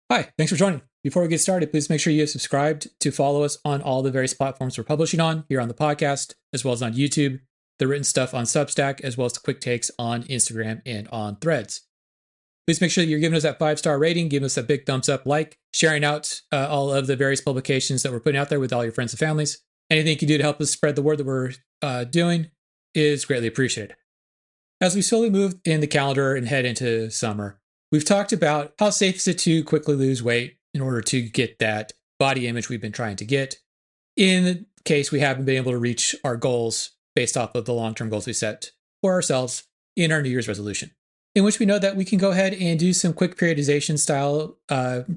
Hi, thanks for joining. Before we get started, please make sure you have subscribed to follow us on all the various platforms we're publishing on here on the podcast, as well as on YouTube, the written stuff on Substack, as well as the quick takes on Instagram and on Threads. Please make sure that you're giving us that 5-star rating, giving us a big thumbs up, sharing out all of the various publications that we're putting out there with all your friends and families. Anything you can do to help us spread the word that we're doing is greatly appreciated. As we slowly move in the calendar and head into summer, we've talked about how safe is it to quickly lose weight in order to get that body image we've been trying to get, in case we haven't been able to reach our goals based off of the long-term goals we set for ourselves in our New Year's resolution, in which we know that we can go ahead and do some quick periodization style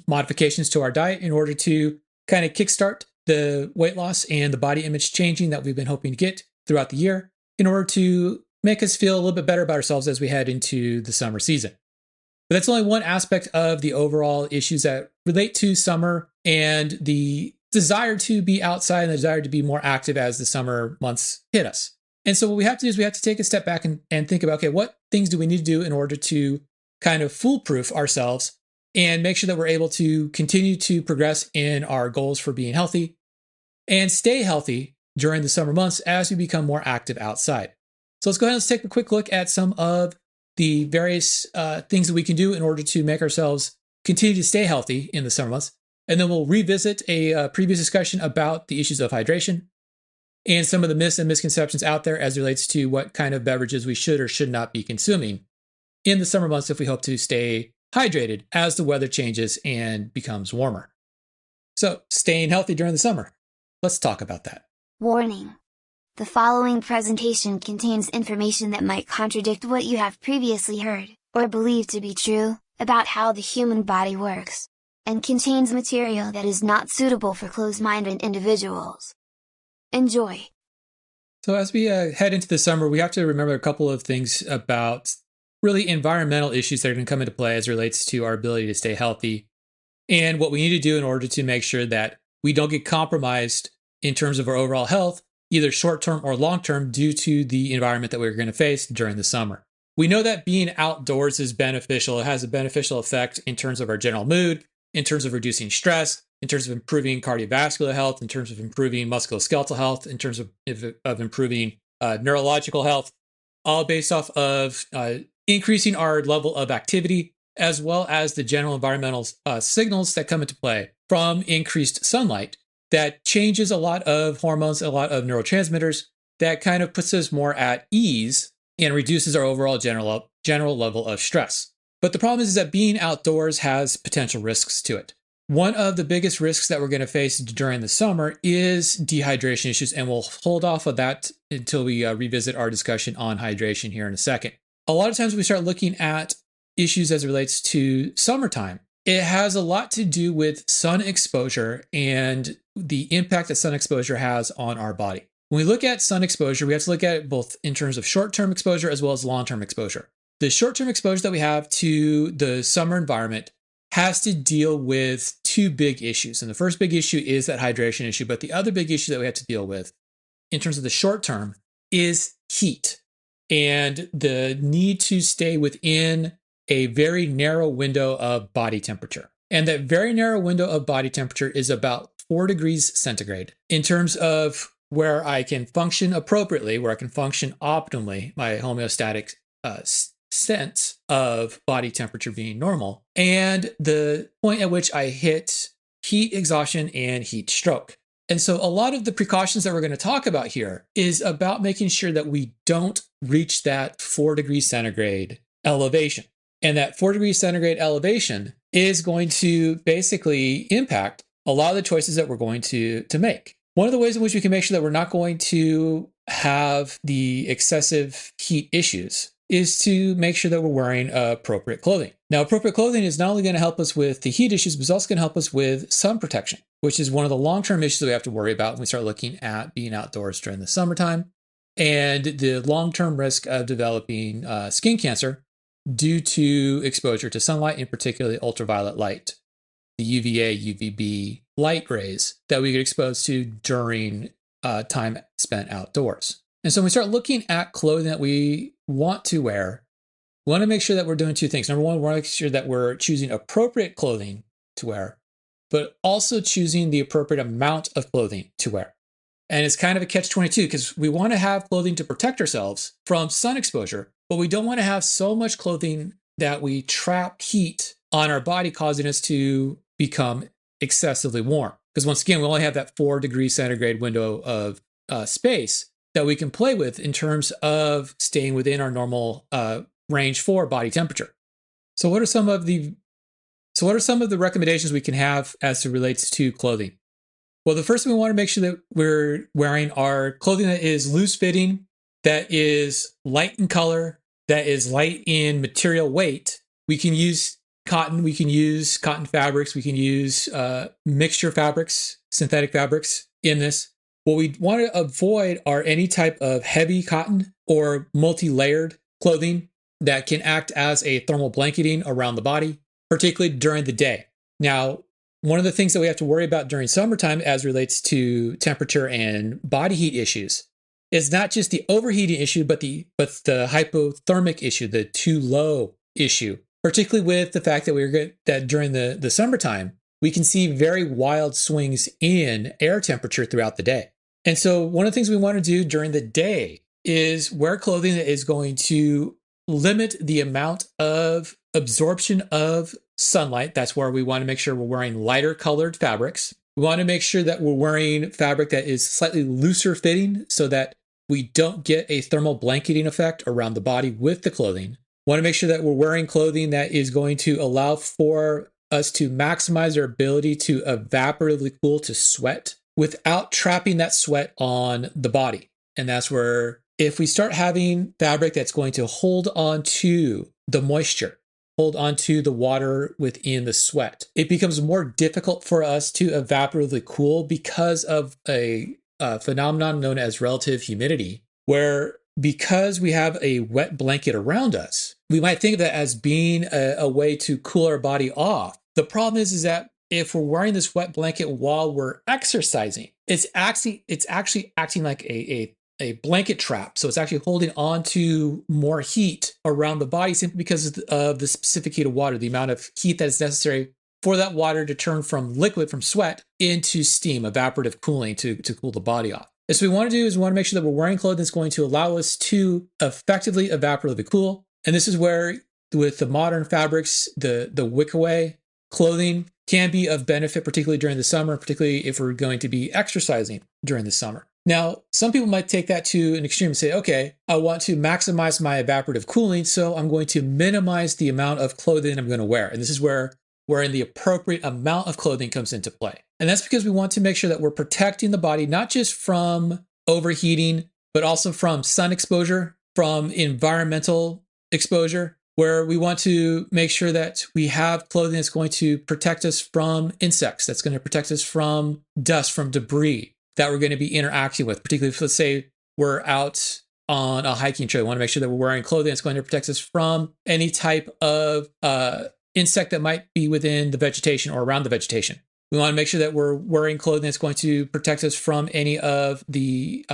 modifications to our diet in order to kind of kickstart the weight loss and the body image changing that we've been hoping to get throughout the year in order to make us feel a little bit better about ourselves as we head into the summer season. But that's only one aspect of the overall issues that relate to summer and the desire to be outside and the desire to be more active as the summer months hit us. And so what we have to do is we have to take a step back and think about, okay, what things do we need to do in order to kind of foolproof ourselves and make sure that we're able to continue to progress in our goals for being healthy and stay healthy during the summer months as we become more active outside. So let's go ahead and let's take a quick look at some of the various things that we can do in order to make ourselves continue to stay healthy in the summer months. And then we'll revisit a previous discussion about the issues of hydration and some of the myths and misconceptions out there as it relates to what kind of beverages we should or should not be consuming in the summer months if we hope to stay hydrated as the weather changes and becomes warmer. So, staying healthy during the summer. Let's talk about that. Warning. The following presentation contains information that might contradict what you have previously heard, or believed to be true, about how the human body works, and contains material that is not suitable for closed-minded individuals. Enjoy! So as we head into the summer, we have to remember a couple of things about really environmental issues that are going to come into play as it relates to our ability to stay healthy, and what we need to do in order to make sure that we don't get compromised in terms of our overall health, either short-term or long-term, due to the environment that we're going to face during the summer. We know that being outdoors is beneficial. It has a beneficial effect in terms of our general mood, in terms of reducing stress, in terms of improving cardiovascular health, in terms of improving musculoskeletal health, in terms of improving neurological health, all based off of increasing our level of activity, as well as the general environmental signals that come into play from increased sunlight that changes a lot of hormones, a lot of neurotransmitters, that kind of puts us more at ease and reduces our overall general level of stress. But the problem is that being outdoors has potential risks to it. One of the biggest risks that we're going to face during the summer is dehydration issues, and we'll hold off of that until we revisit our discussion on hydration here in a second. A lot of times we start looking at issues as it relates to summertime. It has a lot to do with sun exposure and the impact that sun exposure has on our body. When we look at sun exposure, we have to look at it both in terms of short-term exposure as well as long-term exposure. The short-term exposure that we have to the summer environment has to deal with two big issues. And the first big issue is that hydration issue, but the other big issue that we have to deal with in terms of the short term is heat and the need to stay within a very narrow window of body temperature. And that very narrow window of body temperature is about 4 degrees centigrade in terms of where I can function appropriately, where I can function optimally, my homeostatic sense of body temperature being normal, and the point at which I hit heat exhaustion and heat stroke. And so a lot of the precautions that we're going to talk about here is about making sure that we don't reach that 4 degrees centigrade elevation. And that 4 degrees centigrade elevation is going to basically impact a lot of the choices that we're going to make. One of the ways in which we can make sure that we're not going to have the excessive heat issues is to make sure that we're wearing appropriate clothing. Now, appropriate clothing is not only going to help us with the heat issues, but it's also going to help us with sun protection, which is one of the long-term issues that we have to worry about when we start looking at being outdoors during the summertime, and the long-term risk of developing skin cancer due to exposure to sunlight, and particularly ultraviolet light, the UVA, UVB light rays that we get exposed to during time spent outdoors. And so when we start looking at clothing that we want to wear, we want to make sure that we're doing two things. Number one, we want to make sure that we're choosing appropriate clothing to wear, but also choosing the appropriate amount of clothing to wear. And it's kind of a catch-22 because we want to have clothing to protect ourselves from sun exposure, but we don't want to have so much clothing that we trap heat on our body, causing us to become excessively warm. Because once again, we only have that 4 degrees centigrade window of space that we can play with in terms of staying within our normal range for body temperature. So what are some of the recommendations we can have as it relates to clothing? Well, the first thing we want to make sure that we're wearing are clothing that is loose fitting, that is light in color, that is light in material weight. We can use cotton, we can use cotton fabrics, we can use mixture fabrics, synthetic fabrics in this. What we want to avoid are any type of heavy cotton or multi-layered clothing that can act as a thermal blanketing around the body, particularly during the day. Now, one of the things that we have to worry about during summertime as relates to temperature and body heat issues is not just the overheating issue, but the hypothermic issue, the too low issue, particularly with the fact that during the summertime, we can see very wild swings in air temperature throughout the day. And so one of the things we want to do during the day is wear clothing that is going to limit the amount of absorption of sunlight. That's where we want to make sure we're wearing lighter colored fabrics. We want to make sure that we're wearing fabric that is slightly looser fitting so that we don't get a thermal blanketing effect around the body with the clothing. We want to make sure that we're wearing clothing that is going to allow for us to maximize our ability to evaporatively cool to sweat without trapping that sweat on the body. And that's where if we start having fabric that's going to hold on to the moisture, hold on to the water within the sweat, it becomes more difficult for us to evaporatively cool because of a phenomenon known as relative humidity, where because we have a wet blanket around us, we might think of that as being a way to cool our body off. The problem is that if we're wearing this wet blanket while we're exercising, it's actually acting like a blanket trap. So it's actually holding on to more heat around the body simply because of the specific heat of water, the amount of heat that is necessary for that water to turn from liquid, from sweat, into steam, evaporative cooling to cool the body off. And so what we want to do is we want to make sure that we're wearing clothing that's going to allow us to effectively evaporatively cool. And this is where, with the modern fabrics, the wick-away clothing can be of benefit, particularly during the summer, particularly if we're going to be exercising during the summer. Now, some people might take that to an extreme and say, okay, I want to maximize my evaporative cooling, so I'm going to minimize the amount of clothing I'm going to wear. And this is wherein the appropriate amount of clothing comes into play. And that's because we want to make sure that we're protecting the body, not just from overheating, but also from sun exposure, from environmental exposure, where we want to make sure that we have clothing that's going to protect us from insects, that's going to protect us from dust, from debris that we're going to be interacting with, particularly if, let's say, we're out on a hiking trail. We want to make sure that we're wearing clothing that's going to protect us from any type of insect that might be within the vegetation or around the vegetation. We want to make sure that we're wearing clothing that's going to protect us from any of the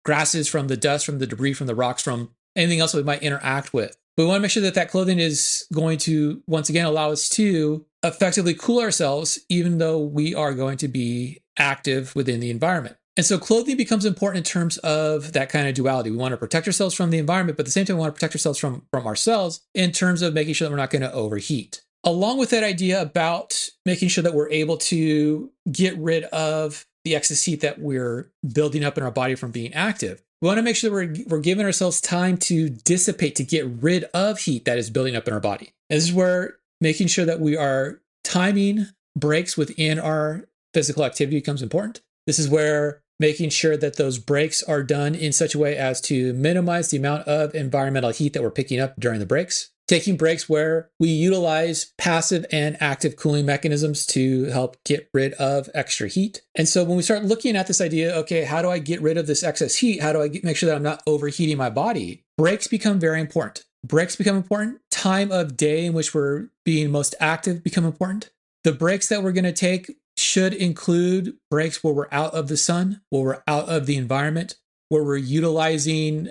grasses, from the dust, from the debris, from the rocks, from anything else that we might interact with. But we want to make sure that that clothing is going to, once again, allow us to effectively cool ourselves, even though we are going to be active within the environment. And so clothing becomes important in terms of that kind of duality. We want to protect ourselves from the environment, but at the same time, we want to protect ourselves from ourselves in terms of making sure that we're not going to overheat. Along with that idea about making sure that we're able to get rid of the excess heat that we're building up in our body from being active, we want to make sure that we're giving ourselves time to dissipate, to get rid of heat that is building up in our body. And this is where making sure that we are timing breaks within our physical activity becomes important. This is where making sure that those breaks are done in such a way as to minimize the amount of environmental heat that we're picking up during the breaks. Taking breaks where we utilize passive and active cooling mechanisms to help get rid of extra heat. And so when we start looking at this idea, okay, how do I get rid of this excess heat? How do I make sure that I'm not overheating my body? Breaks become very important. Breaks become important. Time of day in which we're being most active become important. The breaks that we're going to take should include breaks where we're out of the sun, where we're out of the environment, where we're utilizing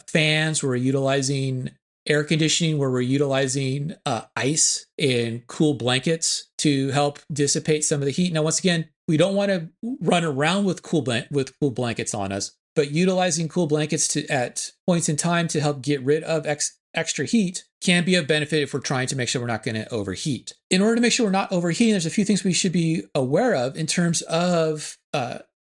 fans, where we're utilizing air conditioning where we're utilizing ice and cool blankets to help dissipate some of the heat. Now, once again, we don't want to run around with cool blankets on us, but utilizing cool blankets at points in time to help get rid of extra heat can be of benefit if we're trying to make sure we're not going to overheat. In order to make sure we're not overheating, there's a few things we should be aware of in terms of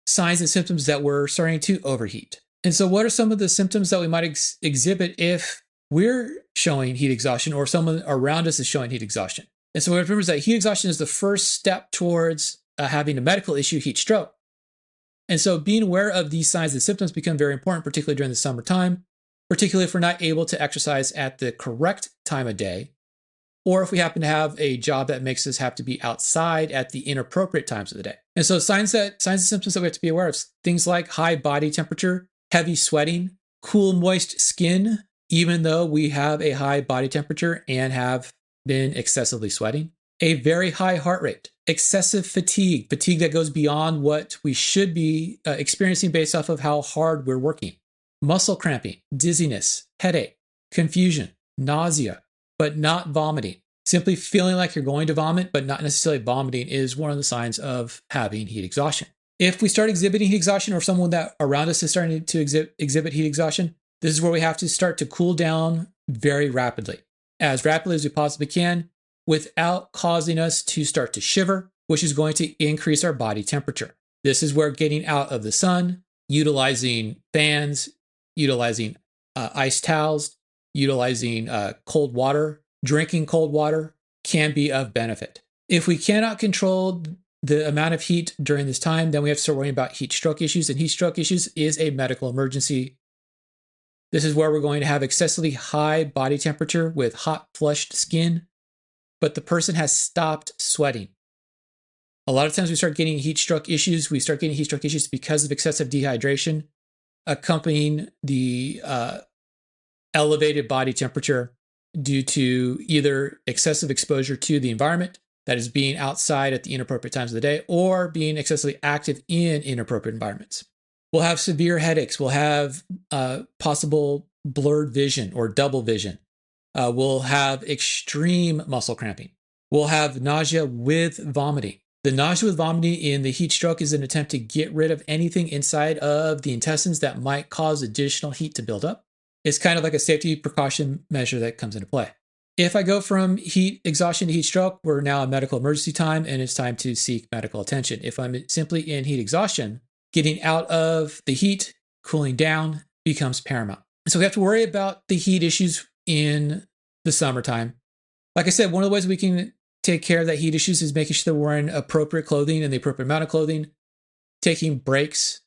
signs and symptoms that we're starting to overheat. And so what are some of the symptoms that we might exhibit if we're showing heat exhaustion or someone around us is showing heat exhaustion? And so what remember is that heat exhaustion is the first step towards having a medical issue, heat stroke. And so being aware of these signs and symptoms become very important, particularly during the summertime, particularly if we're not able to exercise at the correct time of day, or if we happen to have a job that makes us have to be outside at the inappropriate times of the day. And so signs and symptoms that we have to be aware of, things like high body temperature, heavy sweating, cool, moist skin, even though we have a high body temperature and have been excessively sweating, a very high heart rate, excessive fatigue that goes beyond what we should be experiencing based off of how hard we're working, muscle cramping, dizziness, headache, confusion, nausea, but not vomiting. Simply feeling like you're going to vomit, but not necessarily vomiting is one of the signs of having heat exhaustion. If we start exhibiting heat exhaustion or someone that around us is starting to exhibit heat exhaustion, this is where we have to start to cool down very rapidly as we possibly can, without causing us to start to shiver, which is going to increase our body temperature. This is where getting out of the sun, utilizing fans, utilizing ice towels, utilizing cold water, drinking cold water can be of benefit. If we cannot control the amount of heat during this time, then we have to start worrying about heat stroke issues, and heat stroke issues is a medical emergency. This is where we're going to have excessively high body temperature with hot, flushed skin, but the person has stopped sweating. A lot of times we start getting heat stroke issues. We start getting heat stroke issues because of excessive dehydration, accompanying the elevated body temperature due to either excessive exposure to the environment, that is being outside at the inappropriate times of the day, or being excessively active in inappropriate environments. We'll have severe headaches. We'll have possible blurred vision or double vision. We'll have extreme muscle cramping. We'll have nausea with vomiting. The nausea with vomiting in the heat stroke is an attempt to get rid of anything inside of the intestines that might cause additional heat to build up. It's kind of like a safety precaution measure that comes into play. If I go from heat exhaustion to heat stroke, we're now in medical emergency time and it's time to seek medical attention. If I'm simply in heat exhaustion, getting out of the heat, cooling down becomes paramount. So we have to worry about the heat issues in the summertime. Like I said, one of the ways we can take care of that heat issues is making sure that we're wearing appropriate clothing and the appropriate amount of clothing, taking breaks.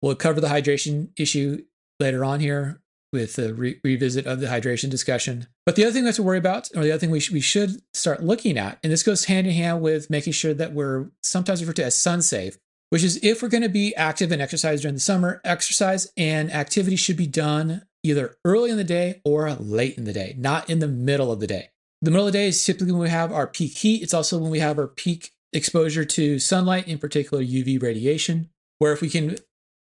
We'll cover the hydration issue later on here with a revisit of the hydration discussion. But the other thing we have to worry about, or the other thing we should start looking at, and this goes hand in hand with making sure that we're sometimes referred to as sun safe, which is if we're going to be active and exercise during the summer, exercise and activity should be done either early in the day or late in the day, not in the middle of the day. The middle of the day is typically when we have our peak heat. It's also when we have our peak exposure to sunlight, in particular UV radiation, where if we can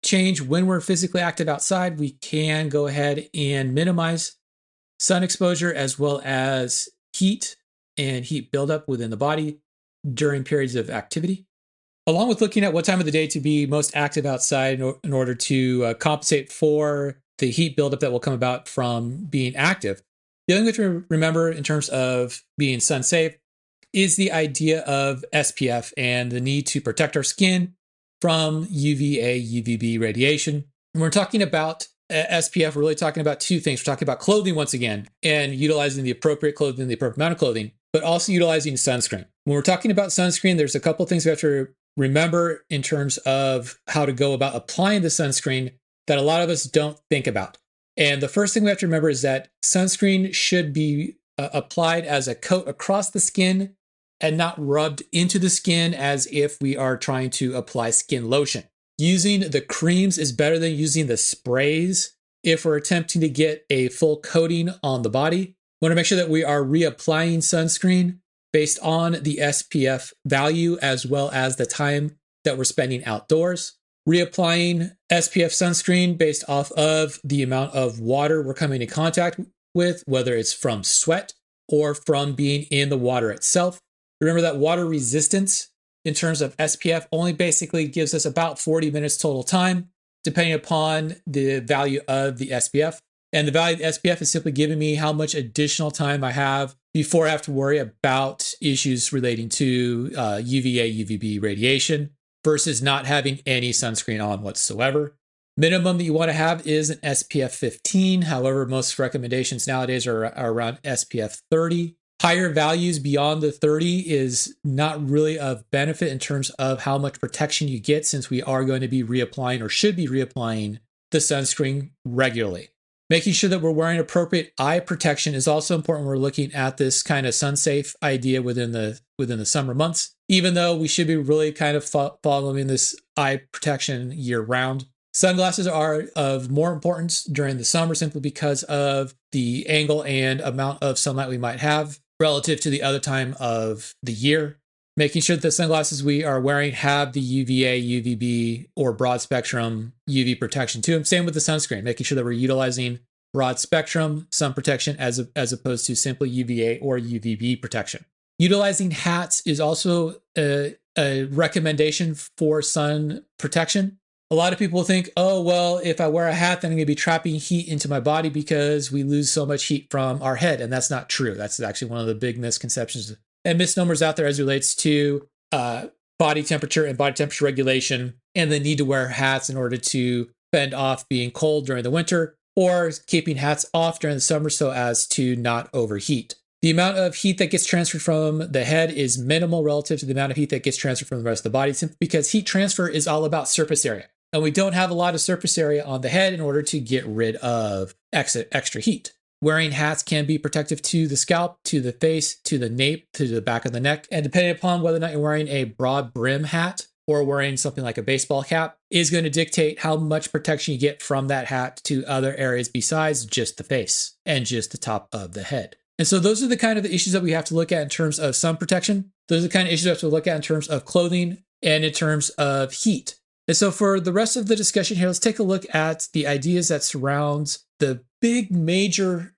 change when we're physically active outside, we can go ahead and minimize sun exposure as well as heat and heat buildup within the body during periods of activity. Along with looking at what time of the day to be most active outside in order to compensate for the heat buildup that will come about from being active. The other thing to remember in terms of being sun safe is the idea of SPF and the need to protect our skin from UVA, UVB radiation. When we're talking about SPF, we're really talking about two things. We're talking about clothing once again, and utilizing the appropriate clothing, the appropriate amount of clothing, but also utilizing sunscreen. When we're talking about sunscreen, there's a couple of things we have to remember in terms of how to go about applying the sunscreen that a lot of us don't think about. And the first thing we have to remember is that sunscreen should be applied as a coat across the skin and not rubbed into the skin as if we are trying to apply skin lotion. Using the creams is better than using the sprays if we're attempting to get a full coating on the body. We want to make sure that we are reapplying sunscreen based on the SPF value as well as the time that we're spending outdoors. Reapplying SPF sunscreen based off of the amount of water we're coming in contact with, whether it's from sweat or from being in the water itself. Remember that water resistance in terms of SPF only basically gives us about 40 minutes total time, depending upon the value of the SPF. And the value of the SPF is simply giving me how much additional time I have before I have to worry about issues relating to UVA, UVB radiation versus not having any sunscreen on whatsoever. Minimum that you want to have is an SPF 15. However, most recommendations nowadays are around SPF 30. Higher values beyond the 30 is not really of benefit in terms of how much protection you get, since we are going to be reapplying or should be reapplying the sunscreen regularly. Making sure that we're wearing appropriate eye protection is also important when we're looking at this kind of sun-safe idea within the summer months, even though we should be really kind of following this eye protection year-round. Sunglasses are of more importance during the summer simply because of the angle and amount of sunlight we might have relative to the other time of the year. Making sure that the sunglasses we are wearing have the UVA, UVB, or broad spectrum UV protection to them. Same with the sunscreen, making sure that we're utilizing broad spectrum sun protection as opposed to simply UVA or UVB protection. Utilizing hats is also a recommendation for sun protection. A lot of people think, oh, well, if I wear a hat, then I'm going to be trapping heat into my body because we lose so much heat from our head. And that's not true. That's actually one of the big misconceptions and misnomers out there as it relates to body temperature and body temperature regulation and the need to wear hats in order to fend off being cold during the winter or keeping hats off during the summer so as to not overheat. The amount of heat that gets transferred from the head is minimal relative to the amount of heat that gets transferred from the rest of the body, simply because heat transfer is all about surface area. And we don't have a lot of surface area on the head in order to get rid of extra heat. Wearing hats can be protective to the scalp, to the face, to the nape, to the back of the neck. And depending upon whether or not you're wearing a broad brim hat or wearing something like a baseball cap is going to dictate how much protection you get from that hat to other areas besides just the face and just the top of the head. And so those are the kind of the issues that we have to look at in terms of sun protection. Those are the kind of issues we have to look at in terms of clothing and in terms of heat. And so for the rest of the discussion here, let's take a look at the ideas that surround the big major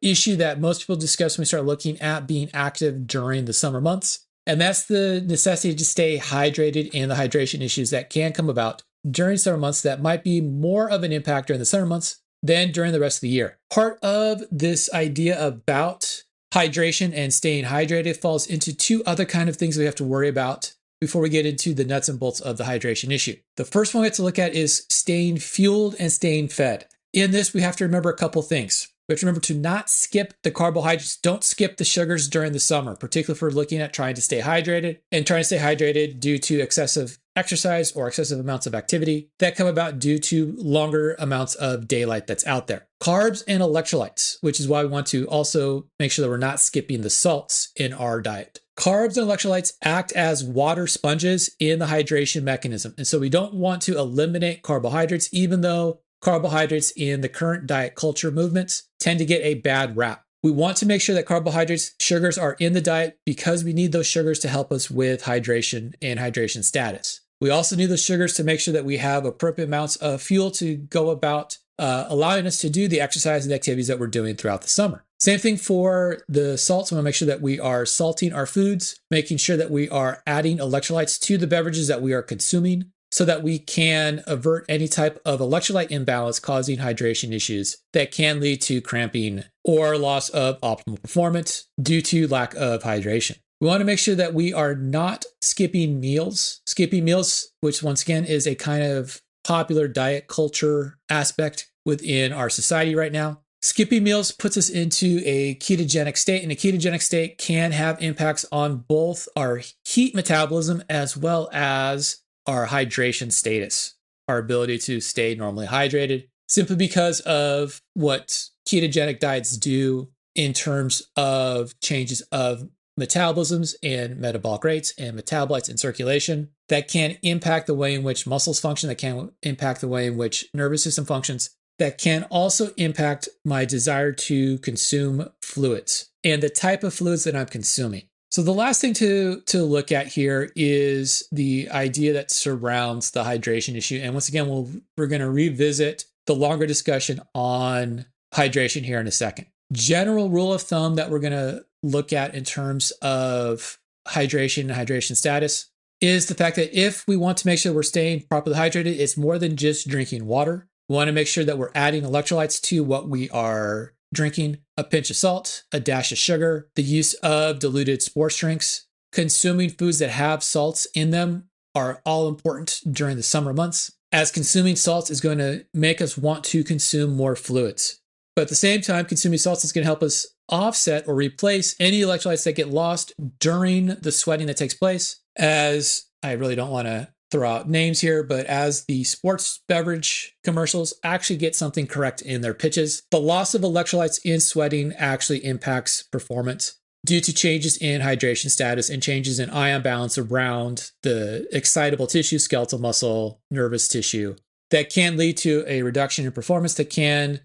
issue that most people discuss when we start looking at being active during the summer months. And that's the necessity to stay hydrated and the hydration issues that can come about during summer months that might be more of an impact during the summer months than during the rest of the year. Part of this idea about hydration and staying hydrated falls into two other kind of things we have to worry about before we get into the nuts and bolts of the hydration issue. The first one we have to look at is staying fueled and staying fed. In this, we have to remember a couple things. We have to remember to not skip the carbohydrates. Don't skip the sugars during the summer, particularly if we're looking at trying to stay hydrated and trying to stay hydrated due to excessive exercise or excessive amounts of activity that come about due to longer amounts of daylight that's out there. Carbs and electrolytes, which is why we want to also make sure that we're not skipping the salts in our diet. Carbs and electrolytes act as water sponges in the hydration mechanism. And so we don't want to eliminate carbohydrates, even though carbohydrates in the current diet culture movements tend to get a bad rap. We want to make sure that carbohydrates, sugars are in the diet because we need those sugars to help us with hydration and hydration status. We also need those sugars to make sure that we have appropriate amounts of fuel to go about allowing us to do the exercise and the activities that we're doing throughout the summer. Same thing for the salts. We want to make sure that we are salting our foods, making sure that we are adding electrolytes to the beverages that we are consuming so that we can avert any type of electrolyte imbalance causing hydration issues that can lead to cramping or loss of optimal performance due to lack of hydration. We want to make sure that we are not skipping meals. Skipping meals, which once again is a kind of popular diet culture aspect within our society right now. Skipping meals puts us into a ketogenic state, and a ketogenic state can have impacts on both our heat metabolism as well as our hydration status, our ability to stay normally hydrated, simply because of what ketogenic diets do in terms of changes of metabolisms and metabolic rates and metabolites in circulation that can impact the way in which muscles function, that can impact the way in which nervous system functions, that can also impact my desire to consume fluids and the type of fluids that I'm consuming. So the last thing to look at here is the idea that surrounds the hydration issue. And once again, we're going to revisit the longer discussion on hydration here in a second. general rule of thumb that we're going to look at in terms of hydration and hydration status is the fact that if we want to make sure we're staying properly hydrated, it's more than just drinking water. We want to make sure that we're adding electrolytes to what we are drinking, a pinch of salt, a dash of sugar, the use of diluted sports drinks, consuming foods that have salts in them are all important during the summer months, as consuming salts is going to make us want to consume more fluids. But at the same time, consuming salts is going to help us offset or replace any electrolytes that get lost during the sweating that takes place. As I really don't want to throw out names here, but as the sports beverage commercials actually get something correct in their pitches, the loss of electrolytes in sweating actually impacts performance due to changes in hydration status and changes in ion balance around the excitable tissue, skeletal muscle, nervous tissue that can lead to a reduction in performance that can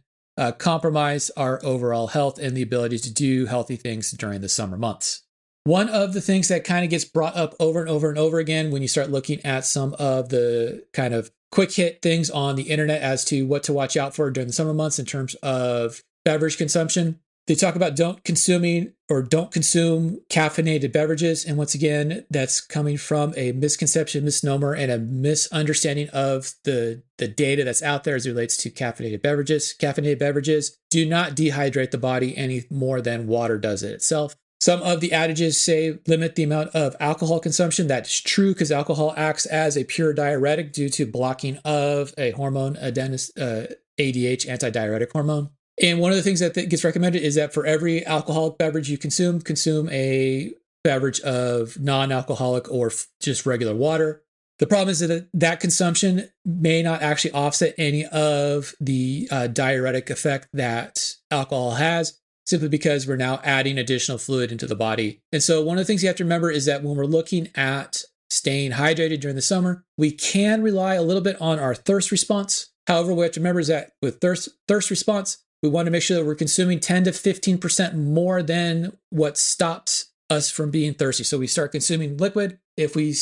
compromise our overall health and the ability to do healthy things during the summer months. One of the things that kind of gets brought up over and over and over again when you start looking at some of the kind of quick hit things on the internet as to what to watch out for during the summer months in terms of beverage consumption, they talk about don't consume caffeinated beverages. And once again, that's coming from a misconception, misnomer, and a misunderstanding of the data that's out there as it relates to caffeinated beverages. Caffeinated beverages do not dehydrate the body any more than water does it itself. Some of the adages say limit the amount of alcohol consumption. That's true because alcohol acts as a pure diuretic due to blocking of a hormone, ADH, antidiuretic hormone. And one of the things that gets recommended is that for every alcoholic beverage you consume a beverage of non-alcoholic or just regular water. The problem is that consumption may not actually offset any of the diuretic effect that alcohol has, simply because we're now adding additional fluid into the body. And so one of the things you have to remember is that when we're looking at staying hydrated during the summer, we can rely a little bit on our thirst response. However, what we have to remember is that with thirst response, we want to make sure that we're consuming 10 to 15% more than what stops us from being thirsty. So we start consuming liquid. If we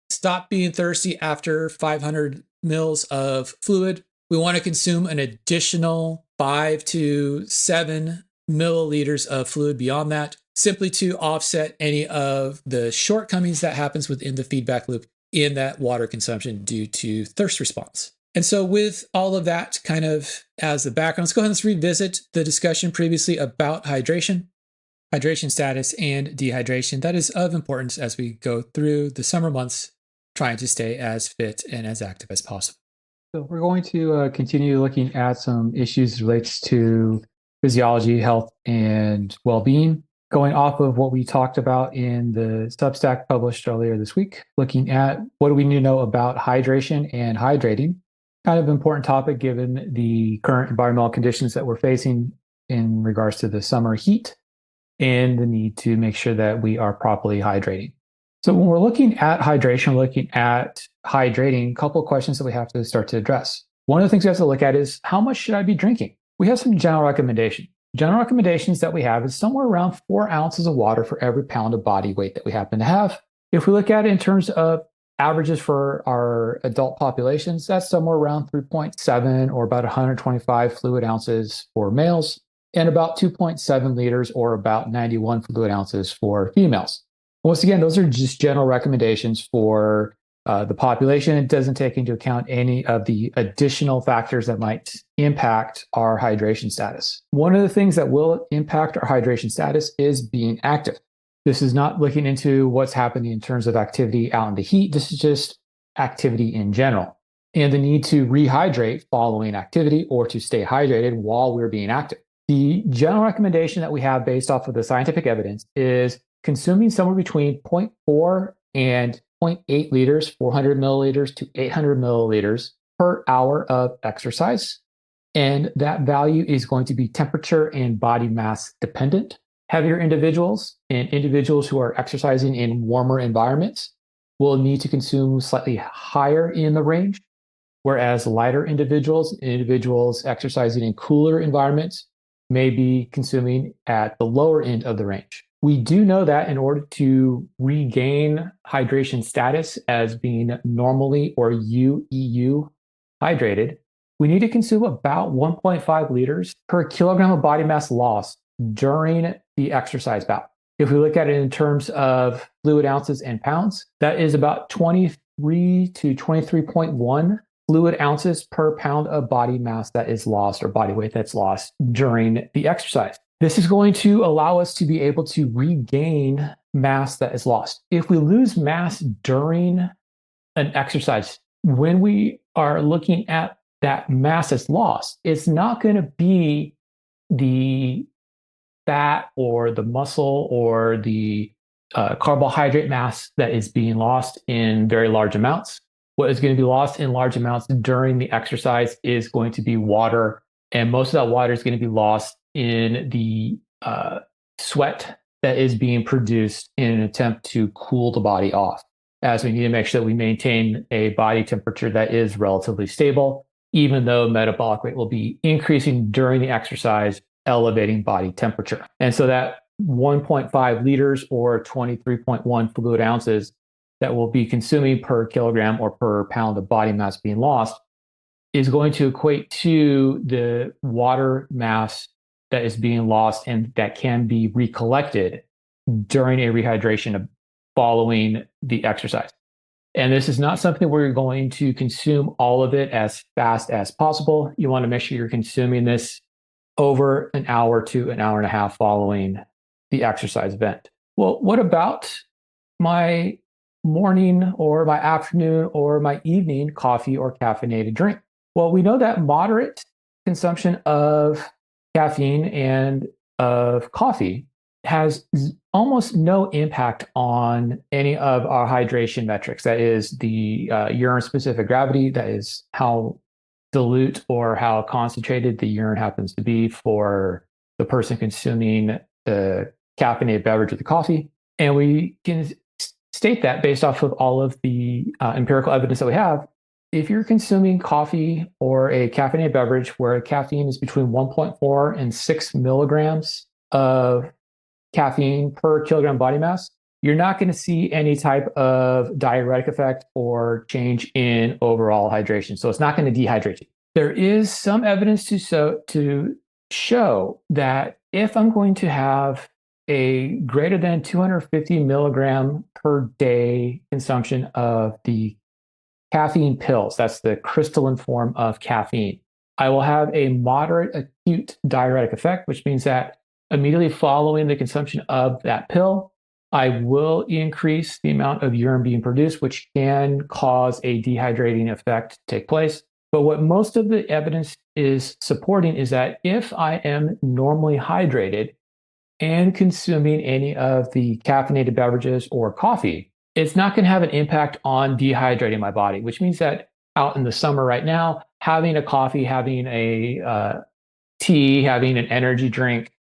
stop being thirsty after 500 mils of fluid, we want to consume an additional 5 to 7 milliliters of fluid beyond that, simply to offset any of the shortcomings that happens within the feedback loop in that water consumption due to thirst response. And so with all of that kind of as the background, let's go ahead and let's revisit the discussion previously about hydration status, and dehydration. That is of importance as we go through the summer months, trying to stay as fit and as active as possible. So we're going to continue looking at some issues related to physiology, health, and well-being, going off of what we talked about in the Substack published earlier this week, looking at what do we need to know about hydration and hydrating. Kind of important topic given the current environmental conditions that we're facing in regards to the summer heat and the need to make sure that we are properly hydrating. So when we're looking at hydration, looking at hydrating, a couple of questions that we have to start to address. One of the things we have to look at is how much should I be drinking? We have some general recommendations. General recommendations that we have is somewhere around 4 ounces of water for every pound of body weight that we happen to have. If we look at it in terms of averages for our adult populations, that's somewhere around 3.7 or about 125 fluid ounces for males and about 2.7 liters or about 91 fluid ounces for females. Once again, those are just general recommendations for the population. It doesn't take into account any of the additional factors that might impact our hydration status. One of the things that will impact our hydration status is being active. This is not looking into what's happening in terms of activity out in the heat. This is just activity in general and the need to rehydrate following activity or to stay hydrated while we're being active. The general recommendation that we have based off of the scientific evidence is consuming somewhere between 0.4 and 0.8 liters, 400 milliliters to 800 milliliters per hour of exercise. And that value is going to be temperature and body mass dependent. Heavier individuals and individuals who are exercising in warmer environments will need to consume slightly higher in the range, whereas lighter individuals exercising in cooler environments may be consuming at the lower end of the range. We do know that in order to regain hydration status as being normally or UEU hydrated, we need to consume about 1.5 liters per kilogram of body mass lost during the exercise bout. If we look at it in terms of fluid ounces and pounds, that is about 23 to 23.1 fluid ounces per pound of body mass that is lost, or body weight that's lost during the exercise. This is going to allow us to be able to regain mass that is lost. If we lose mass during an exercise, when we are looking at that mass that's lost, it's not going to be the fat or the muscle or the carbohydrate mass that is being lost in very large amounts. What is going to be lost in large amounts during the exercise is going to be water, and most of that water is going to be lost in the sweat that is being produced in an attempt to cool the body off, as we need to make sure that we maintain a body temperature that is relatively stable, even though metabolic rate will be increasing during the exercise, elevating body temperature. And so that 1.5 liters or 23.1 fluid ounces that we'll be consuming per kilogram or per pound of body mass being lost is going to equate to the water mass that is being lost and that can be recollected during a rehydration following the exercise. And this is not something where you're going to consume all of it as fast as possible. You want to make sure you're consuming this over an hour to an hour and a half following the exercise event. Well, what about my morning or my afternoon or my evening coffee or caffeinated drink? Well, we know that moderate consumption of caffeine and of coffee has almost no impact on any of our hydration metrics. That is the urine specific gravity, that is how dilute or how concentrated the urine happens to be for the person consuming the caffeinated beverage or the coffee. And we can state that based off of all of the empirical evidence that we have. If you're consuming coffee or a caffeinated beverage where caffeine is between 1.4 and 6 milligrams of caffeine per kilogram body mass, you're not going to see any type of diuretic effect or change in overall hydration. So it's not going to dehydrate you. There is some evidence to show that if I'm going to have a greater than 250 milligram per day consumption of the caffeine pills, that's the crystalline form of caffeine, I will have a moderate acute diuretic effect, which means that immediately following the consumption of that pill, I will increase the amount of urine being produced, which can cause a dehydrating effect to take place. But what most of the evidence is supporting is that if I am normally hydrated and consuming any of the caffeinated beverages or coffee, it's not going to have an impact on dehydrating my body, which means that out in the summer right now, having a coffee, having a tea, having an energy drink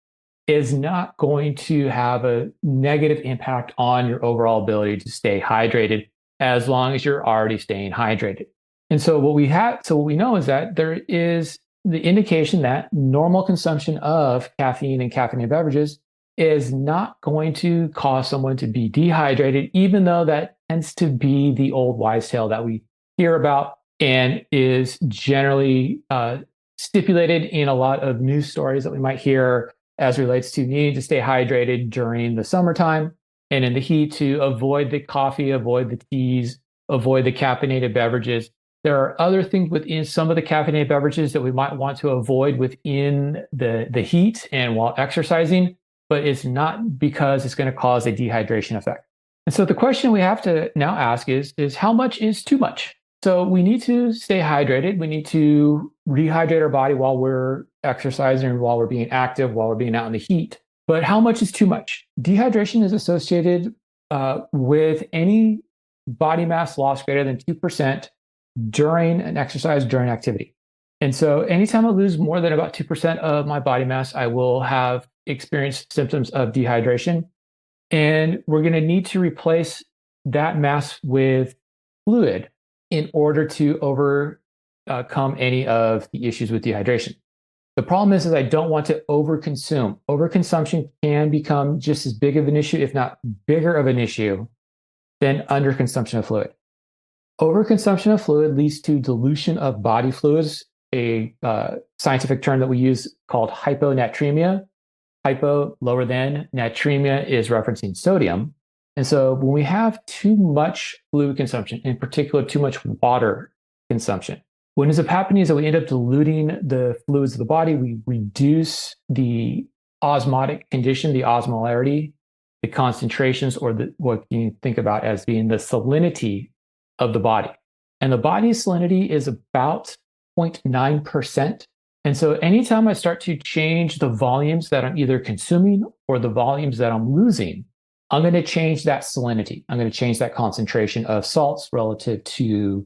is not going to have a negative impact on your overall ability to stay hydrated as long as you're already staying hydrated. And so what we know is that there is the indication that normal consumption of caffeine and caffeinated beverages is not going to cause someone to be dehydrated, even though that tends to be the old wives' tale that we hear about and is generally stipulated in a lot of news stories that we might hear as relates to needing to stay hydrated during the summertime and in the heat to avoid the coffee, avoid the teas, avoid the caffeinated beverages. There are other things within some of the caffeinated beverages that we might want to avoid within the heat and while exercising, but it's not because it's going to cause a dehydration effect. And so the question we have to now ask is how much is too much? So we need to stay hydrated. We need to rehydrate our body while we're exercising, while we're being active, while we're being out in the heat. But how much is too much? Dehydration is associated with any body mass loss greater than 2% during an exercise, during activity. And so anytime I lose more than about 2% of my body mass, I will have experienced symptoms of dehydration. And we're going to need to replace that mass with fluid in order to overcome any of the issues with dehydration. The problem is I don't want to overconsume. Overconsumption can become just as big of an issue, if not bigger of an issue, than underconsumption of fluid. Overconsumption of fluid leads to dilution of body fluids, a scientific term that we use called hyponatremia. Hypo, lower than. Natremia is referencing sodium. And so when we have too much fluid consumption, in particular, too much water consumption, what ends up happening is that we end up diluting the fluids of the body. We reduce the osmotic condition, the osmolarity, the concentrations, or what you think about as being the salinity of the body. And the body's salinity is about 0.9%. And so anytime I start to change the volumes that I'm either consuming or the volumes that I'm losing, I'm going to change that salinity. I'm going to change that concentration of salts relative to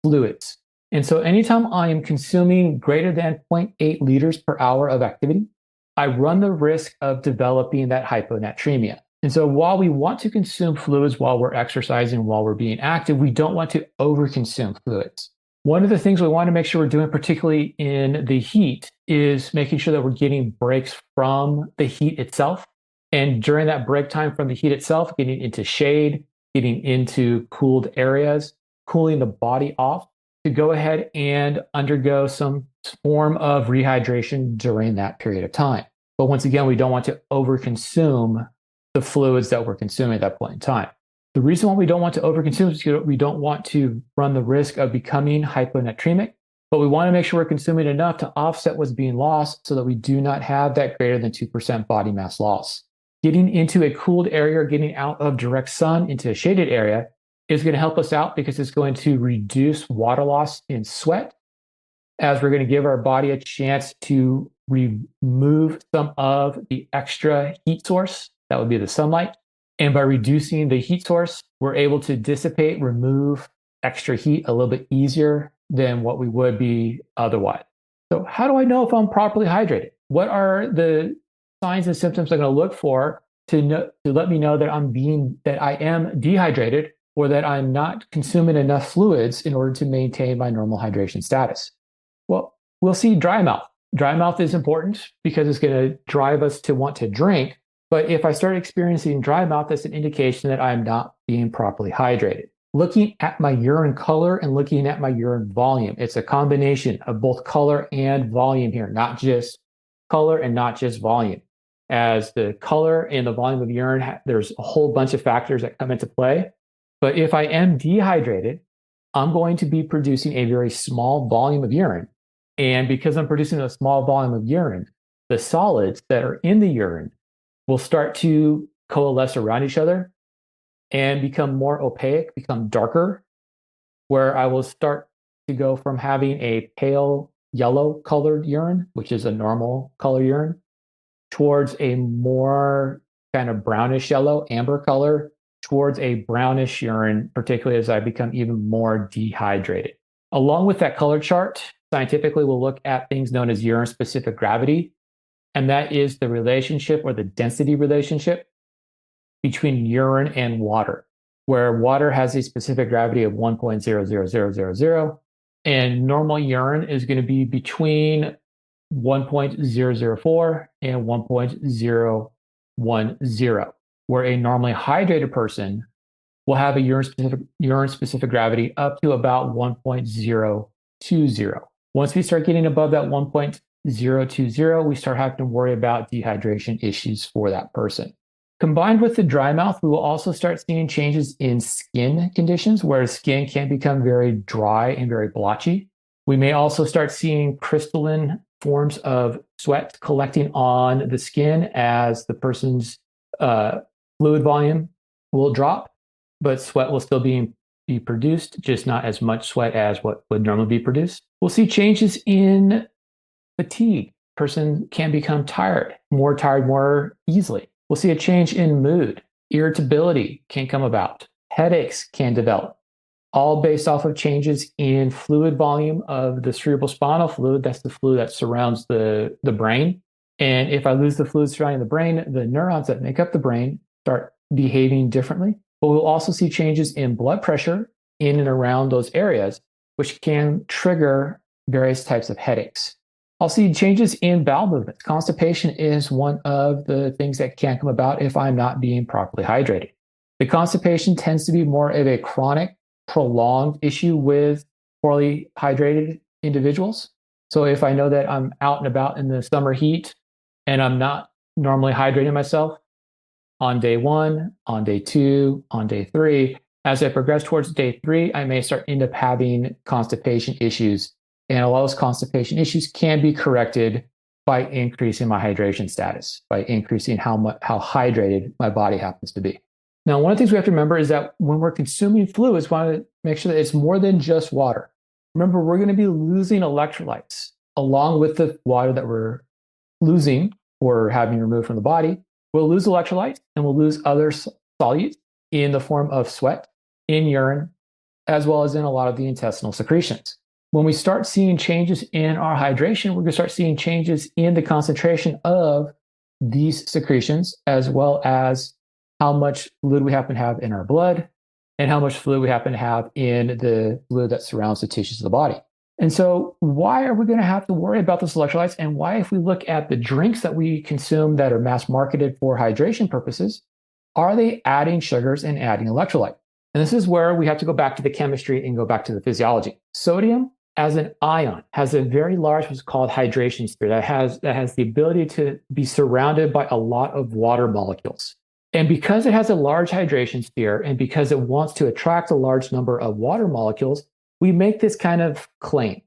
fluids. And so anytime I am consuming greater than 0.8 liters per hour of activity, I run the risk of developing that hyponatremia. And so while we want to consume fluids while we're exercising, while we're being active, we don't want to overconsume fluids. One of the things we want to make sure we're doing, particularly in the heat, is making sure that we're getting breaks from the heat itself. And during that break time from the heat itself, getting into shade, getting into cooled areas, cooling the body off to go ahead and undergo some form of rehydration during that period of time. But once again, we don't want to overconsume the fluids that we're consuming at that point in time. The reason why we don't want to overconsume is because we don't want to run the risk of becoming hyponatremic, but we want to make sure we're consuming enough to offset what's being lost so that we do not have that greater than 2% body mass loss. Getting into a cooled area or getting out of direct sun into a shaded area is going to help us out because it's going to reduce water loss in sweat, as we're going to give our body a chance to remove some of the extra heat source. That would be the sunlight. And by reducing the heat source, we're able to dissipate, remove extra heat a little bit easier than what we would be otherwise. So how do I know if I'm properly hydrated? What are the signs and symptoms I'm going to look for to let me know that I am dehydrated or that I'm not consuming enough fluids in order to maintain my normal hydration status? Well, we'll see dry mouth. Dry mouth is important because it's going to drive us to want to drink. But if I start experiencing dry mouth, that's an indication that I'm not being properly hydrated. Looking at my urine color and looking at my urine volume, it's a combination of both color and volume here, not just color and not just volume. As the color and the volume of urine, there's a whole bunch of factors that come into play. But if I am dehydrated, I'm going to be producing a very small volume of urine. And because I'm producing a small volume of urine, the solids that are in the urine will start to coalesce around each other and become more opaque, become darker, where I will start to go from having a pale yellow colored urine, which is a normal color urine, towards a more kind of brownish yellow, amber color, towards a brownish urine, particularly as I become even more dehydrated. Along with that color chart, scientifically, we'll look at things known as urine-specific gravity, and that is the relationship or the density relationship between urine and water, where water has a specific gravity of 1.00000, and normal urine is going to be between 1.004 and 1.010, where a normally hydrated person will have a urine-specific gravity up to about 1.020. Once we start getting above that 1.020, we start having to worry about dehydration issues for that person. Combined with the dry mouth, we will also start seeing changes in skin conditions where skin can become very dry and very blotchy. We may also start seeing crystalline forms of sweat collecting on the skin as the person's fluid volume will drop, but sweat will still be produced, just not as much sweat as what would normally be produced. We'll see changes in fatigue. Person can become tired more easily. We'll see a change in mood. Irritability can come about. Headaches can develop, all based off of changes in fluid volume of the cerebrospinal fluid. That's the fluid that surrounds the brain. And if I lose the fluid surrounding the brain, the neurons that make up the brain start behaving differently. But we'll also see changes in blood pressure in and around those areas, which can trigger various types of headaches. I'll see changes in bowel movements. Constipation is one of the things that can come about if I'm not being properly hydrated. The constipation tends to be more of a chronic, prolonged issue with poorly hydrated individuals. So if I know that I'm out and about in the summer heat and I'm not normally hydrating myself on day 1, on day 2, on day 3. As I progress towards day 3, I may end up having constipation issues. And a lot of those constipation issues can be corrected by increasing my hydration status, by increasing how hydrated my body happens to be. Now, one of the things we have to remember is that when we're consuming fluids, we want to make sure that it's more than just water. Remember, we're going to be losing electrolytes along with the water that we're losing or having removed from the body. We'll lose electrolytes and we'll lose other solutes in the form of sweat, in urine, as well as in a lot of the intestinal secretions. When we start seeing changes in our hydration, we're going to start seeing changes in the concentration of these secretions, as well as how much fluid we happen to have in our blood and how much fluid we happen to have in the fluid that surrounds the tissues of the body. And so why are we going to have to worry about those electrolytes? And why, if we look at the drinks that we consume that are mass marketed for hydration purposes, are they adding sugars and adding electrolyte? And this is where we have to go back to the chemistry and go back to the physiology. Sodium as an ion has a very large what's called hydration sphere that has the ability to be surrounded by a lot of water molecules. And because it has a large hydration sphere and because it wants to attract a large number of water molecules, we make this kind of claim.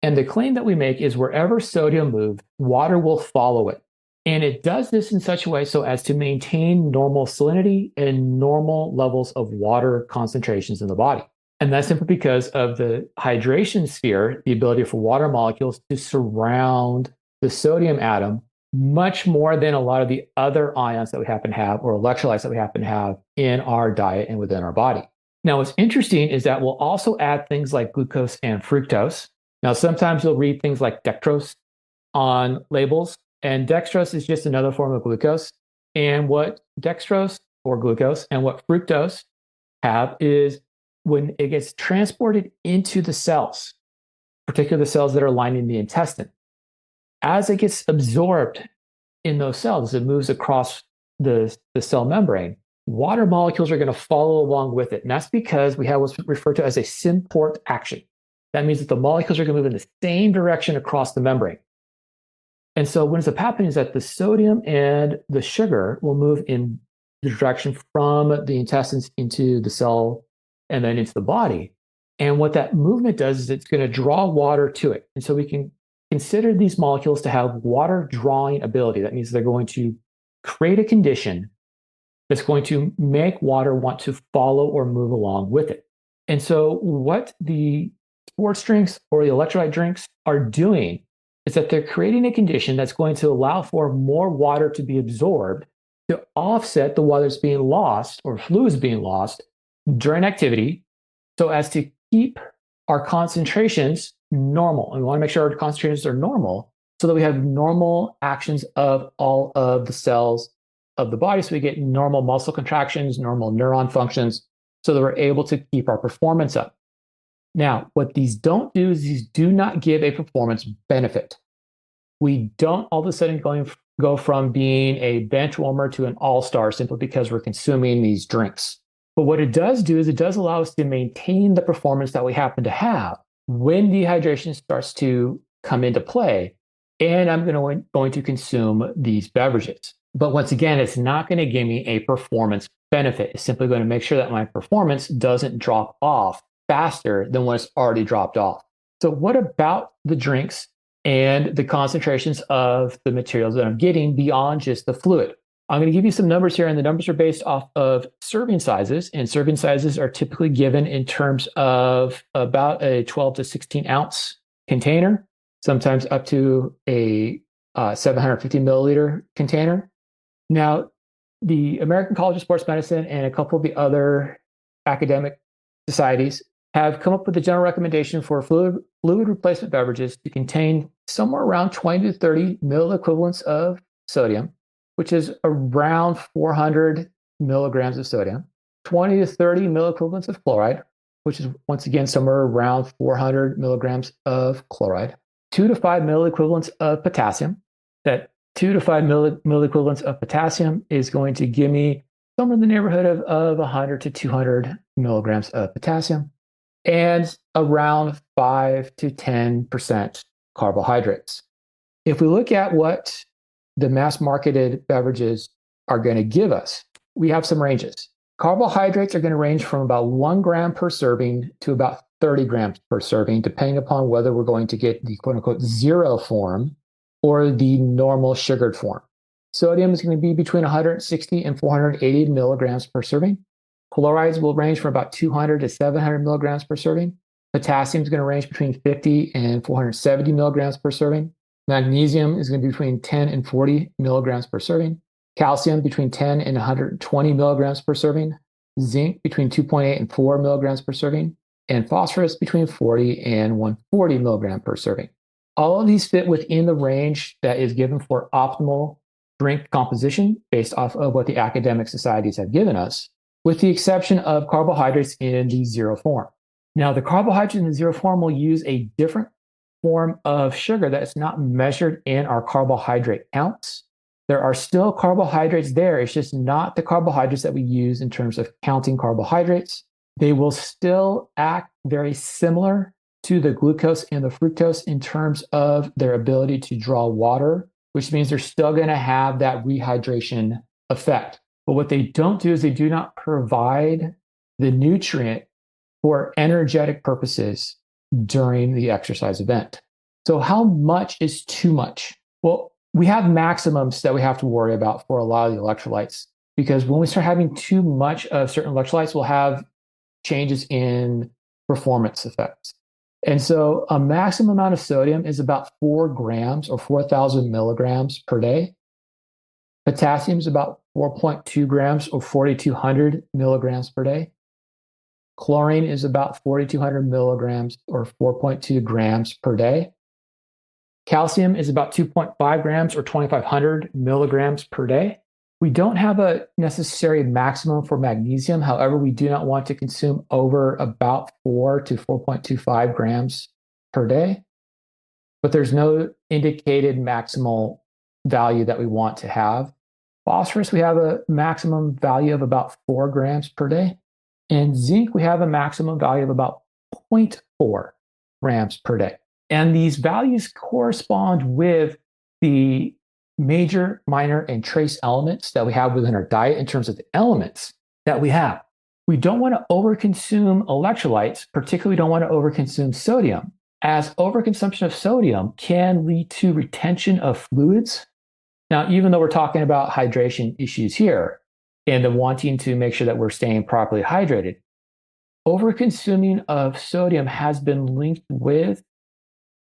And the claim that we make is wherever sodium moves, water will follow it. And it does this in such a way so as to maintain normal salinity and normal levels of water concentrations in the body. And that's simply because of the hydration sphere, the ability for water molecules to surround the sodium atom much more than a lot of the other ions that we happen to have or electrolytes that we happen to have in our diet and within our body. Now, what's interesting is that we'll also add things like glucose and fructose. Now, sometimes you'll read things like dextrose on labels, and dextrose is just another form of glucose. And what dextrose or glucose and what fructose have is when it gets transported into the cells, particularly the cells that are lining the intestine, as it gets absorbed in those cells, it moves across the cell membrane, water molecules are going to follow along with it. And that's because we have what's referred to as a symport action. That means that the molecules are going to move in the same direction across the membrane. And so what ends up happening is that the sodium and the sugar will move in the direction from the intestines into the cell and then into the body. And what that movement does is it's going to draw water to it. And so we can consider these molecules to have water drawing ability. That means they're going to create a condition that's going to make water want to follow or move along with it. And so what the sports drinks or the electrolyte drinks are doing is that they're creating a condition that's going to allow for more water to be absorbed to offset the water that's being lost or fluids being lost during activity so as to keep our concentrations normal. And we want to make sure our concentrations are normal so that we have normal actions of all of the cells of the body. So we get normal muscle contractions, normal neuron functions, so that we're able to keep our performance up. Now, what these don't do is these do not give a performance benefit. We don't all of a sudden go from being a bench warmer to an all-star simply because we're consuming these drinks. But what it does do is it does allow us to maintain the performance that we happen to have when dehydration starts to come into play, and I'm going to consume these beverages. But once again, it's not going to give me a performance benefit. It's simply going to make sure that my performance doesn't drop off faster than when it's already dropped off. So what about the drinks and the concentrations of the materials that I'm getting beyond just the fluid? I'm going to give you some numbers here, and the numbers are based off of serving sizes, and serving sizes are typically given in terms of about a 12 to 16 ounce container, sometimes up to a 750 milliliter container. Now, the American College of Sports Medicine and a couple of the other academic societies have come up with a general recommendation for fluid replacement beverages to contain somewhere around 20 to 30 milliequivalents of sodium, which is around 400 milligrams of sodium, 20 to 30 milliequivalents of chloride, which is once again somewhere around 400 milligrams of chloride, 2 to 5 milliequivalents of potassium. That 2 to 5 milliequivalents of potassium is going to give me somewhere in the neighborhood of 100 to 200 milligrams of potassium, and around 5 to 10% carbohydrates. If we look at what the mass marketed beverages are going to give us, we have some ranges. Carbohydrates are going to range from about 1 gram per serving to about 30 grams per serving, depending upon whether we're going to get the quote unquote zero form or the normal sugared form. Sodium is going to be between 160 and 480 milligrams per serving. Chlorides will range from about 200 to 700 milligrams per serving. Potassium is going to range between 50 and 470 milligrams per serving. Magnesium is going to be between 10 and 40 milligrams per serving. Calcium between 10 and 120 milligrams per serving. Zinc between 2.8 and 4 milligrams per serving. And phosphorus between 40 and 140 milligrams per serving. All of these fit within the range that is given for optimal drink composition based off of what the academic societies have given us, with the exception of carbohydrates in the zero form. Now, the carbohydrates in the zero form will use a different form of sugar that is not measured in our carbohydrate counts. There are still carbohydrates there. It's just not the carbohydrates that we use in terms of counting carbohydrates. They will still act very similar to the glucose and the fructose in terms of their ability to draw water, which means they're still going to have that rehydration effect. But what they don't do is they do not provide the nutrient for energetic purposes during the exercise event. So how much is too much? Well, we have maximums that we have to worry about for a lot of the electrolytes, because when we start having too much of certain electrolytes, we'll have changes in performance effects. And so a maximum amount of sodium is about 4 grams or 4,000 milligrams per day. Potassium is about 4.2 grams or 4,200 milligrams per day. Chlorine is about 4,200 milligrams or 4.2 grams per day. Calcium is about 2.5 grams or 2,500 milligrams per day. We don't have a necessary maximum for magnesium. However, we do not want to consume over about 4 to 4.25 grams per day. But there's no indicated maximal value that we want to have. Phosphorus, we have a maximum value of about 4 grams per day. And zinc, we have a maximum value of about 0.4 grams per day. And these values correspond with the major, minor, and trace elements that we have within our diet in terms of the elements that we have. We don't want to overconsume electrolytes, particularly don't want to overconsume sodium, as overconsumption of sodium can lead to retention of fluids. Now, even though we're talking about hydration issues here and the wanting to make sure that we're staying properly hydrated, overconsuming of sodium has been linked with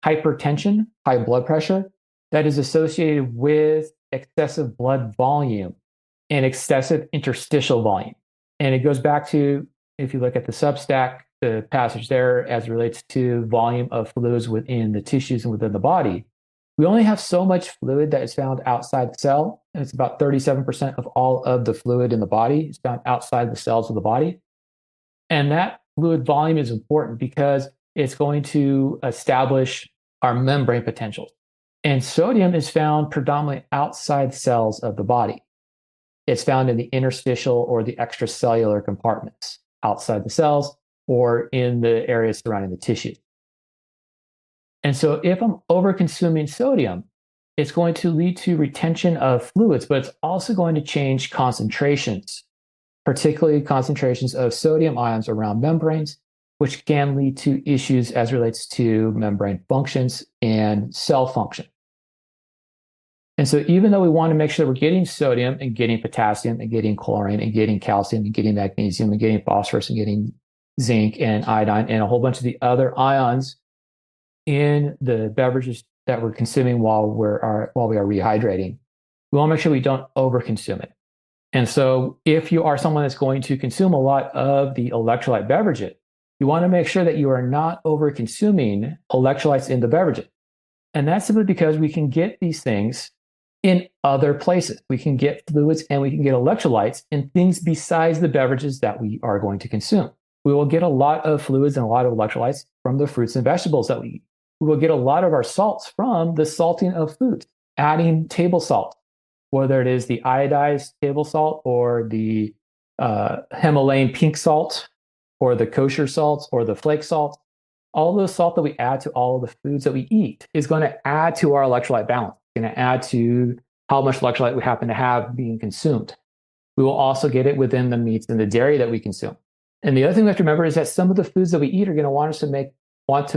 hypertension, high blood pressure, that is associated with excessive blood volume and excessive interstitial volume. And it goes back to, if you look at the Substack, the passage there as it relates to volume of fluids within the tissues and within the body. We only have so much fluid that is found outside the cell. And it's about 37% of all of the fluid in the body is found outside the cells of the body. And that fluid volume is important because it's going to establish our membrane potentials. And sodium is found predominantly outside cells of the body. It's found in the interstitial or the extracellular compartments outside the cells or in the areas surrounding the tissue. And so if I'm over-consuming sodium, it's going to lead to retention of fluids, but it's also going to change concentrations, particularly concentrations of sodium ions around membranes, which can lead to issues as relates to membrane functions and cell function. And so even though we want to make sure that we're getting sodium and getting potassium and getting chlorine and getting calcium and getting magnesium and getting phosphorus and getting zinc and iodine and a whole bunch of the other ions in the beverages that we're consuming while we are rehydrating, we want to make sure we don't overconsume it. And so if you are someone that's going to consume a lot of the electrolyte beverages, you want to make sure that you are not over-consuming electrolytes in the beverages. And that's simply because we can get these things in other places. We can get fluids and we can get electrolytes in things besides the beverages that we are going to consume. We will get a lot of fluids and a lot of electrolytes from the fruits and vegetables that we eat. We will get a lot of our salts from the salting of foods, adding table salt, whether it is the iodized table salt or the Himalayan pink salt, or the kosher salts, or the flake salt. All those salt that we add to all of the foods that we eat is going to add to our electrolyte balance. It's going to add to how much electrolyte we happen to have being consumed. We will also get it within the meats and the dairy that we consume. And the other thing we have to remember is that some of the foods that we eat are going to want to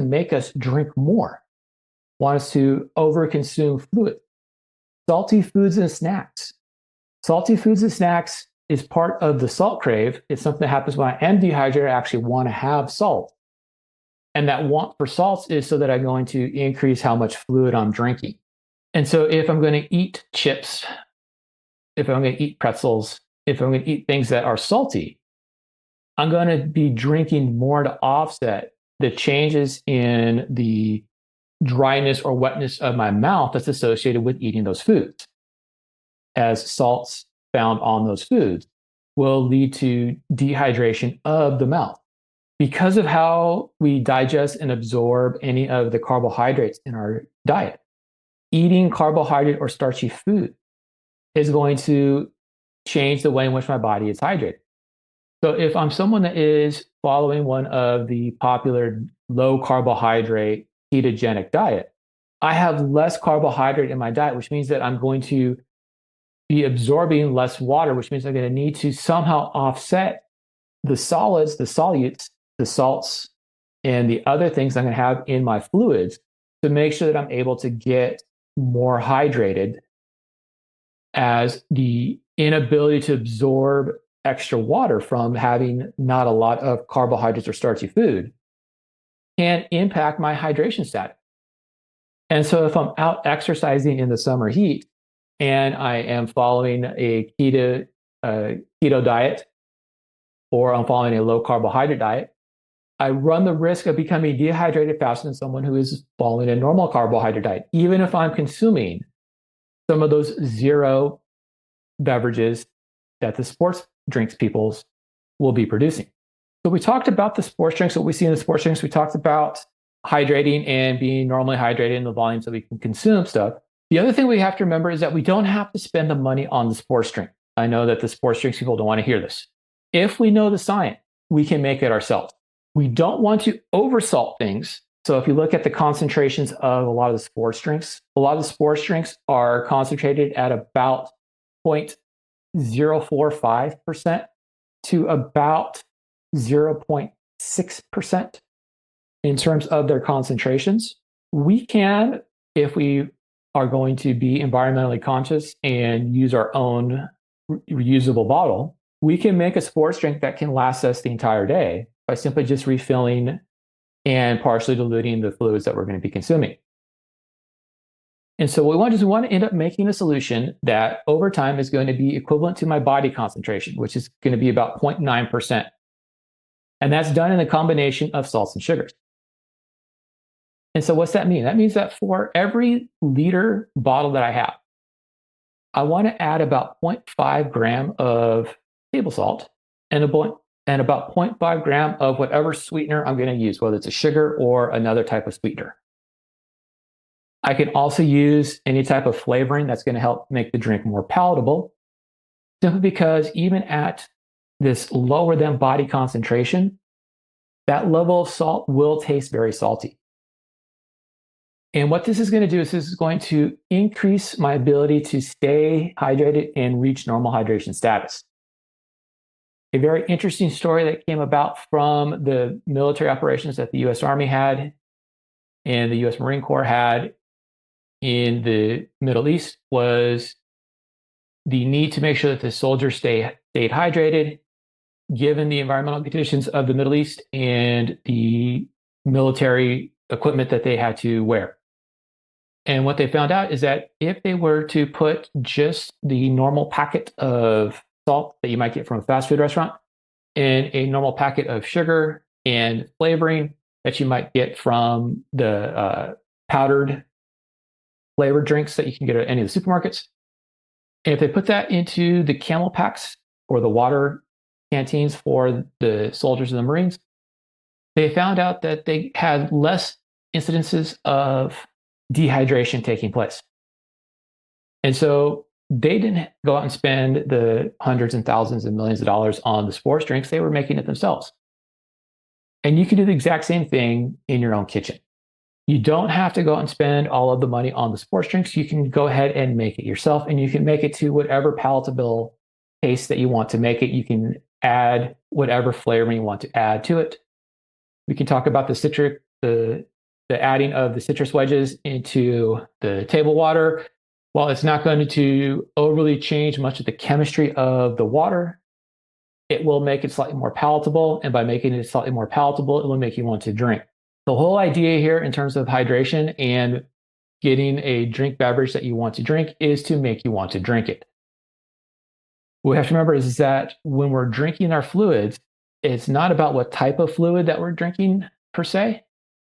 make us drink more, want us to overconsume fluid. Salty foods and snacks. Salty foods and snacks is part of the salt crave. It's something that happens when I am dehydrated. I actually want to have salt. And that want for salts is so that I'm going to increase how much fluid I'm drinking. And so if I'm going to eat chips, if I'm going to eat pretzels, if I'm going to eat things that are salty, I'm going to be drinking more to offset the changes in the dryness or wetness of my mouth that's associated with eating those foods, as salts found on those foods will lead to dehydration of the mouth. Because of how we digest and absorb any of the carbohydrates in our diet, eating carbohydrate or starchy food is going to change the way in which my body is hydrated. So if I'm someone that is following one of the popular low carbohydrate ketogenic diet, I have less carbohydrate in my diet, which means that I'm going to be absorbing less water, which means I'm going to need to somehow offset the solids, the solutes, the salts, and the other things I'm going to have in my fluids to make sure that I'm able to get more hydrated, as the inability to absorb extra water from having not a lot of carbohydrates or starchy food can impact my hydration status. And so if I'm out exercising in the summer heat and I am following a keto diet, or I'm following a low carbohydrate diet, I run the risk of becoming dehydrated faster than someone who is following a normal carbohydrate diet, even if I'm consuming some of those zero beverages that the sports drinks peoples will be producing. So we talked about the sports drinks, what we see in the sports drinks. We talked about hydrating and being normally hydrated in the volumes that we can consume stuff. The other thing we have to remember is that we don't have to spend the money on the sports drink. I know that the sports drinks people don't want to hear this. If we know the science, we can make it ourselves. We don't want to oversalt things. So if you look at the concentrations of a lot of the sports drinks, a lot of the sports drinks are concentrated at about 0.045% to about 0.6% in terms of their concentrations. We can, if we are going to be environmentally conscious and use our own reusable bottle, we can make a sports drink that can last us the entire day by simply just refilling and partially diluting the fluids that we're going to be consuming. And so what we want to end up making a solution that over time is going to be equivalent to my body concentration, which is going to be about 0.9%. And that's done in a combination of salts and sugars. And so what's that mean? That means that for every liter bottle that I have, I want to add about 0.5 gram of table salt and about 0.5 gram of whatever sweetener I'm going to use, whether it's a sugar or another type of sweetener. I can also use any type of flavoring that's going to help make the drink more palatable, simply because even at this lower than body concentration, that level of salt will taste very salty. And what this is going to do is this is going to increase my ability to stay hydrated and reach normal hydration status. A very interesting story that came about from the military operations that the U.S. Army had and the U.S. Marine Corps had in the Middle East was the need to make sure that the soldiers stayed hydrated, given the environmental conditions of the Middle East and the military equipment that they had to wear. And what they found out is that if they were to put just the normal packet of salt that you might get from a fast food restaurant and a normal packet of sugar and flavoring that you might get from the powdered flavored drinks that you can get at any of the supermarkets, and if they put that into the camel packs or the water canteens for the soldiers and the Marines, they found out that they had less incidences of dehydration taking place. And so they didn't go out and spend the hundreds and thousands and millions of dollars on the sports drinks. They were making it themselves. And you can do the exact same thing in your own kitchen. You don't have to go out and spend all of the money on the sports drinks. You can go ahead and make it yourself, and you can make it to whatever palatable taste that you want to make it. You can add whatever flavor you want to add to it. We can talk about the adding of the citrus wedges into the table water. While it's not going to overly change much of the chemistry of the water, it will make it slightly more palatable. And by making it slightly more palatable, it will make you want to drink. The whole idea here in terms of hydration and getting a drink beverage that you want to drink is to make you want to drink it. What we have to remember is that when we're drinking our fluids, it's not about what type of fluid that we're drinking per se.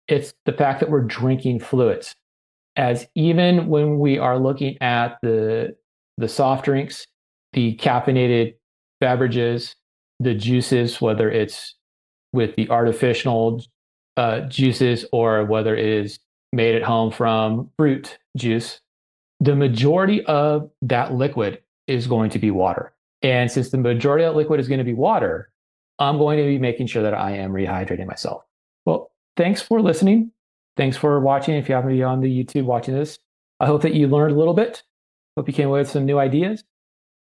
It's the fact that we're drinking fluids. As even when we are looking at the soft drinks, the caffeinated beverages, the juices, whether it's with the artificial juices or whether it is made at home from fruit juice, the majority of that liquid is going to be water. And since the majority of that liquid is going to be water, I'm going to be making sure that I am rehydrating myself. Well, thanks for listening. Thanks for watching. If you happen to be on the YouTube watching this, I hope that you learned a little bit. Hope you came away with some new ideas.